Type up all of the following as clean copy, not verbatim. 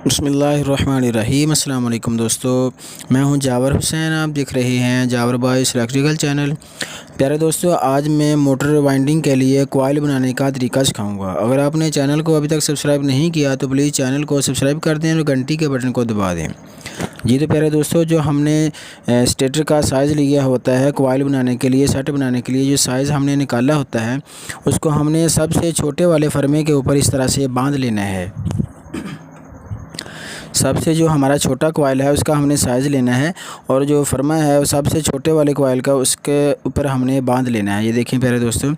बिस्मिल्लाहिर्रहमानिर्रहीम। अस्सलाम वालेकुम दोस्तों, मैं हूं जावर हुसैन। आप देख रहे हैं जावर बॉयज़ इलेक्ट्रिकल चैनल। प्यारे दोस्तों, आज मैं मोटर वाइंडिंग के लिए कॉइल बनाने का तरीका सिखाऊंगा। अगर आपने चैनल को अभी तक सब्सक्राइब नहीं किया तो प्लीज़ चैनल को सब्सक्राइब कर दें और घंटी के बटन को दबा दें। जी तो प्यारे दोस्तों, जो हमने स्टेटर का साइज़ लिया होता है कॉइल बनाने के लिए, सेट बनाने के लिए जो साइज़ हमने निकाला होता है उसको हमने सबसे छोटे वाले फरमे के ऊपर इस तरह से बांध लेना है। सबसे जो हमारा छोटा कॉइल है उसका हमने साइज़ लेना है और जो फरमा है वो सबसे छोटे वाले कॉइल का उसके ऊपर हमने बांध लेना है। ये देखें प्यारे दोस्तों,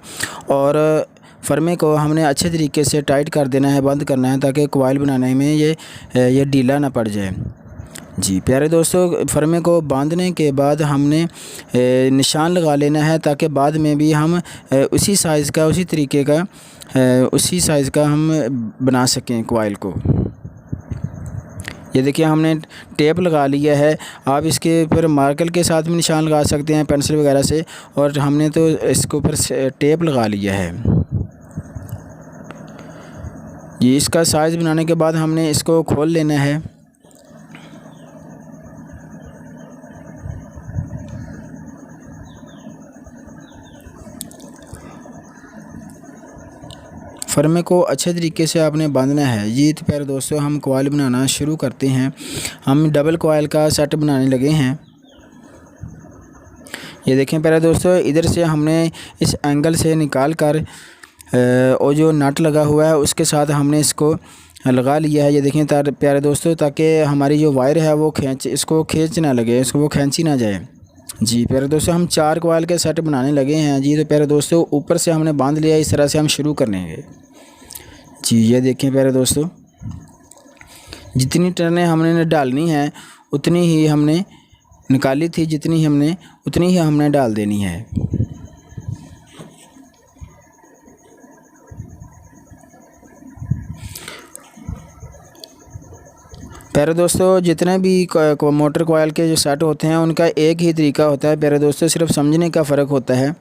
और फरमे को हमने अच्छे तरीके से टाइट कर देना है, बंद करना है, ताकि कॉइल बनाने में ये ढीला ना पड़ जाए। जी प्यारे दोस्तों, फरमे को बांधने के बाद हमने निशान लगा लेना है, ताकि बाद में भी हम उसी साइज़ का, उसी तरीके का, उसी साइज़ का हम बना सकें कॉइल को। ये देखिए हमने टेप लगा लिया है। आप इसके ऊपर मार्कर के साथ भी निशान लगा सकते हैं, पेंसिल वगैरह से, और हमने तो इसके ऊपर टेप लगा लिया है। ये इसका साइज़ बनाने के बाद हमने इसको खोल लेना है। फरमे को अच्छे तरीके से आपने बांधना है। जी तो प्यारे दोस्तों, हम कॉइल बनाना शुरू करते हैं। हम डबल कॉइल का सेट बनाने लगे हैं। ये देखें प्यारे दोस्तों, इधर से हमने इस एंगल से निकाल कर और जो नट लगा हुआ है उसके साथ हमने इसको लगा लिया है। ये देखें प्यारे दोस्तों, ताकि हमारी जो वायर है वो इसको खींच ना लगे, इसको वो खींची ना जाए। जी प्यारे दोस्तों, हम 4 कॉइल के सेट बनाने लगे हैं। जी तो प्यारे दोस्तों, ऊपर से हमने बांध लिया, इस तरह से हम शुरू करेंगे। जी ये देखें प्यारे दोस्तों, जितनी टर्नें हमने डालनी है उतनी ही हमने निकाली थी, जितनी हमने उतनी ही हमने डाल देनी है। प्यारे दोस्तों, जितने भी मोटर कॉइल के जो सेट होते हैं उनका एक ही तरीका होता है प्यारे दोस्तों, सिर्फ समझने का फ़र्क होता है।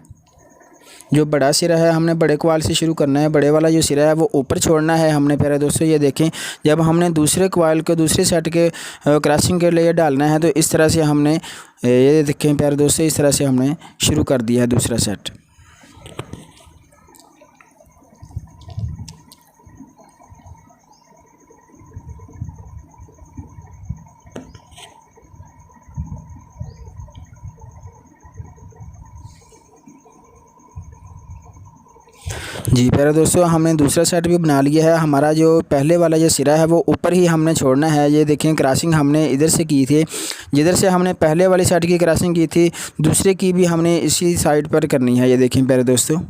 जो बड़ा सिरा है हमने बड़े कॉइल से शुरू करना है, बड़े वाला जो सिरा है वो ऊपर छोड़ना है हमने। प्यारे दोस्तों ये देखें, जब हमने दूसरे कॉइल को दूसरे सेट के क्रॉसिंग के लिए डालना है तो इस तरह से हमने, ये देखें प्यारे दोस्तों, इस तरह से हमने शुरू कर दिया है दूसरा सेट। जी प्यारे दोस्तों, हमने दूसरा सेट भी बना लिया है। हमारा जो पहले वाला जो सिरा है वो ऊपर ही हमने छोड़ना है। ये देखें, क्रॉसिंग हमने इधर से की थी, जिधर से हमने पहले वाली साइड की क्रॉसिंग की थी दूसरे की भी हमने इसी साइड पर करनी है। ये देखें प्यारे दोस्तों,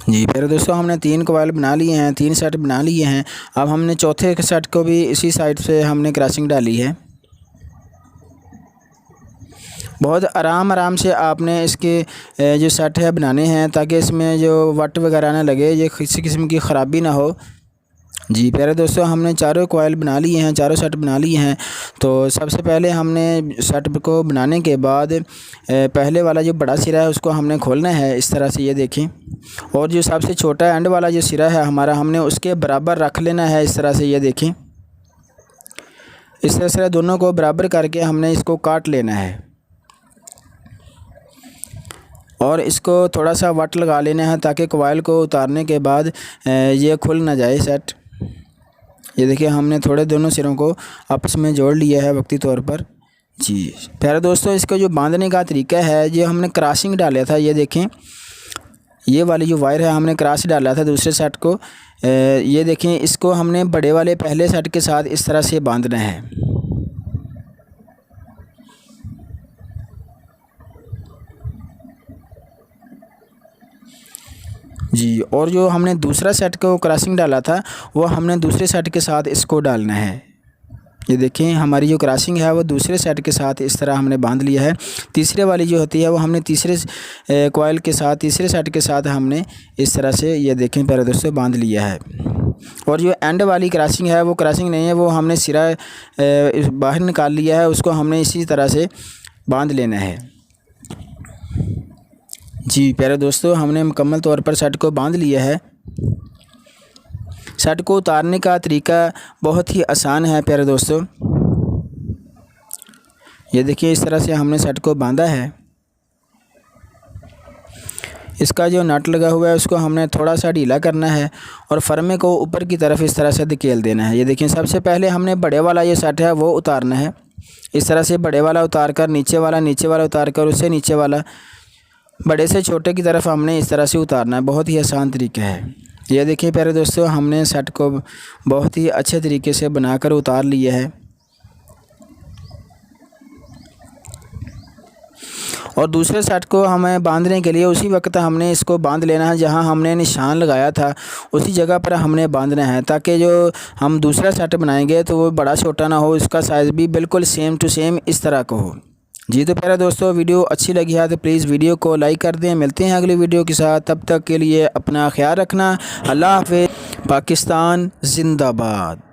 जी प्यारे दोस्तों, हमने 3 कॉइल बना लिए हैं, 3 सेट बना लिए हैं। अब हमने चौथे सेट को भी इसी साइड से हमने क्रॉसिंग डाली है। बहुत आराम से आपने इसके जो सेट है बनाने हैं, ताकि इसमें जो वट वगैरह ना लगे, ये किसी किस्म की ख़राबी ना हो। जी प्यारे दोस्तों, हमने चारों कॉइल बना लिए हैं, चारों सेट बना लिए हैं। तो सबसे पहले हमने सेट को बनाने के बाद पहले वाला जो बड़ा सिरा है उसको हमने खोलना है इस तरह से, ये देखें, और जो सबसे छोटा एंड वाला जो सिरा है हमारा, हमने उसके बराबर रख लेना है इस तरह से। ये देखें, इस तरह से दोनों को बराबर करके हमने इसको काट लेना है और इसको थोड़ा सा वट लगा लेना है, ताकि कॉइल को उतारने के बाद ये खुल ना जाए सेट। ये देखिए, हमने थोड़े दोनों सिरों को आपस में जोड़ लिया है वक्ती तौर पर। जी प्यारे दोस्तों, इसका जो बांधने का तरीका है, जो हमने क्रॉसिंग डाला था, ये देखें, ये वाली जो वायर है हमने क्रॉस डाला था दूसरे सेट को। ये देखें, इसको हमने बड़े वाले पहले सेट के साथ इस तरह से बांधना है। जी, और जो हमने दूसरा सेट को क्रॉसिंग डाला था वो हमने दूसरे सेट के साथ इसको डालना है। ये देखें, हमारी जो क्रॉसिंग है वो दूसरे सेट के साथ इस तरह हमने बांध लिया है। तीसरे वाली जो होती है वो हमने तीसरे कॉइल के साथ, तीसरे सेट के साथ हमने इस तरह से, ये देखें प्यारे दोस्तों, बांध लिया है। और जो एंड वाली क्रॉसिंग है वो क्रॉसिंग नहीं है, वो हमने सिरा बाहर निकाल लिया है, उसको हमने इसी तरह से बांध लेना है। जी प्यारे दोस्तों, हमने मुकम्मल तौर पर शर्ट को बांध लिया है। शर्ट को उतारने का तरीका बहुत ही आसान है प्यारे दोस्तों। ये देखिए इस तरह से हमने शर्ट को बांधा है। इसका जो नट लगा हुआ है उसको हमने थोड़ा सा ढीला करना है और फरमे को ऊपर की तरफ इस तरह से धकेल देना है। ये देखिए सबसे पहले हमने बड़े वाला ये शर्ट है वो उतारना है। इस तरह से बड़े वाला उतार कर नीचे वाला उतार कर उससे नीचे वाला, बड़े से छोटे की तरफ हमने इस तरह से उतारना है। बहुत ही आसान तरीका है। ये देखिए प्यारे दोस्तों, हमने शर्ट को बहुत ही अच्छे तरीके से बनाकर उतार लिया है। और दूसरे शर्ट को हमें बांधने के लिए उसी वक्त हमने इसको बांध लेना है, जहां हमने निशान लगाया था उसी जगह पर हमने बांधना है, ताकि जो हम दूसरा शर्ट बनाएंगे तो वो बड़ा छोटा ना हो, उसका साइज़ भी बिल्कुल सेम टू सेम इस तरह का हो। जी तो प्यारे दोस्तों, वीडियो अच्छी लगी है तो प्लीज़ वीडियो को लाइक कर दें। मिलते हैं अगली वीडियो के साथ, तब तक के लिए अपना ख्याल रखना। अल्लाह हाफ़िज़। पाकिस्तान जिंदाबाद।